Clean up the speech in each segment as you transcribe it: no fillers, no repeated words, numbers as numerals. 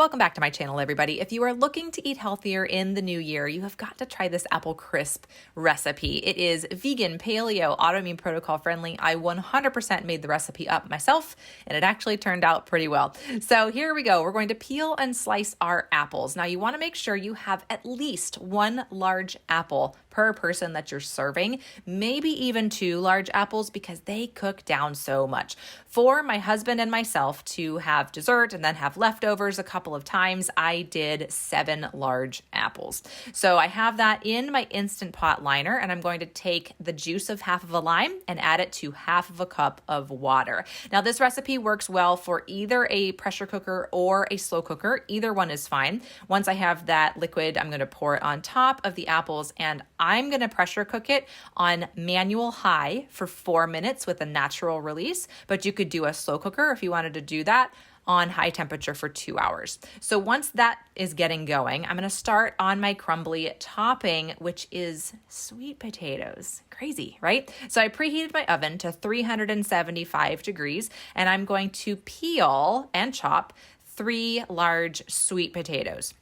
Welcome back to my channel, everybody. If you are looking to eat healthier in the new year, you have got to try this apple crisp recipe. It is vegan, paleo, autoimmune protocol friendly. I 100% made the recipe up myself, and it actually turned out pretty well. So here we go. We're going to peel and slice our apples. Now you want to make sure you have at least one large apple per person that you're serving, maybe even 2 large apples because they cook down so much. For my husband and myself to have dessert and then have leftovers a couple of times, I did 7 large apples. So I have that in my Instant Pot liner, and I'm going to take the juice of half of a lime and add it to half of a cup of water. Now this recipe works well for either a pressure cooker or a slow cooker. Either one is fine. Once I have that liquid, I'm going to pour it on top of the apples, and I'm going to pressure cook it on manual high for 4 minutes with a natural release, but you could do a slow cooker if you wanted to do that on high temperature for 2 hours. So once that is getting going, I'm going to start on my crumbly topping, which is sweet potatoes. Crazy, right? So I preheated my oven to 375 degrees, and I'm going to peel and chop 3 large sweet potatoes.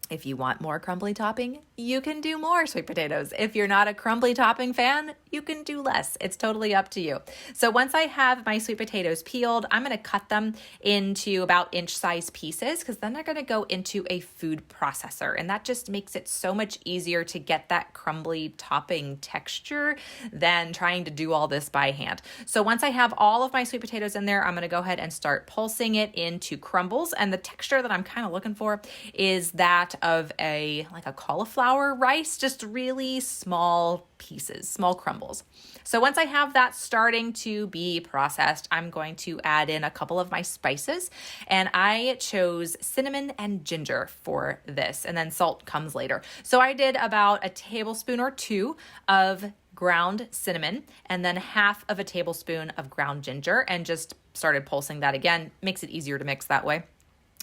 If you want more crumbly topping, you can do more sweet potatoes. If you're not a crumbly topping fan, you can do less. It's totally up to you. So once I have my sweet potatoes peeled, I'm going to cut them into about inch-sized pieces because then they're going to go into a food processor. And that just makes it so much easier to get that crumbly topping texture than trying to do all this by hand. So once I have all of my sweet potatoes in there, I'm going to go ahead and start pulsing it into crumbles. And the texture that I'm kind of looking for is that of a cauliflower rice, just really small pieces, small crumbles. So once I have that starting to be processed, I'm going to add in a couple of my spices, and I chose cinnamon and ginger for this, and then salt comes later. So I did about a tablespoon or 2 of ground cinnamon and then half of a tablespoon of ground ginger, and just started pulsing that again. Makes it easier to mix that way.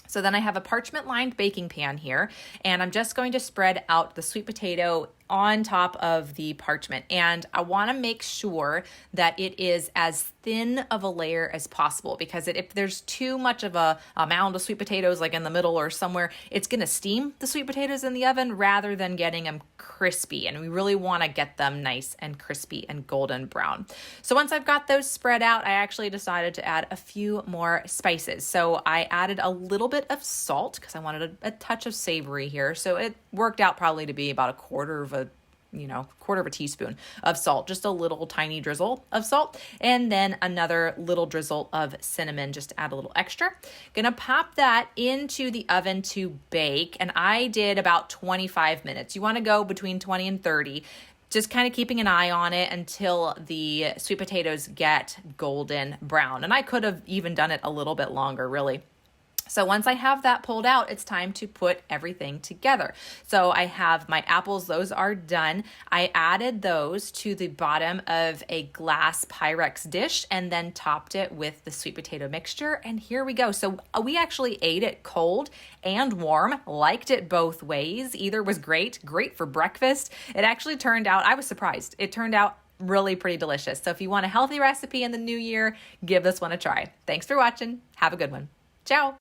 So then I have a parchment lined baking pan here, and I'm just going to spread out the sweet potato on top of the parchment. And I want to make sure that it is as thin of a layer as possible, because if there's too much of a mound of sweet potatoes like in the middle or somewhere, it's going to steam the sweet potatoes in the oven rather than getting them crispy. And we really want to get them nice and crispy and golden brown. So once I've got those spread out, I actually decided to add a few more spices. So I added a little bit of salt because I wanted a touch of savory here. So it worked out probably to be about a quarter of a teaspoon of salt, just a little tiny drizzle of salt, and then another little drizzle of cinnamon, just to add a little extra. Gonna pop that into the oven to bake, and I did about 25 minutes. You wanna go between 20 and 30. Just kind of keeping an eye on it until the sweet potatoes get golden brown. And I could have even done it a little bit longer, really. So once I have that pulled out, it's time to put everything together. So I have my apples, those are done. I added those to the bottom of a glass Pyrex dish and then topped it with the sweet potato mixture. And here we go. So we actually ate it cold and warm, liked it both ways. Either was great for breakfast. It actually turned out, I was surprised. It turned out really pretty delicious. So if you want a healthy recipe in the new year, give this one a try. Thanks for watching. Have a good one. Ciao.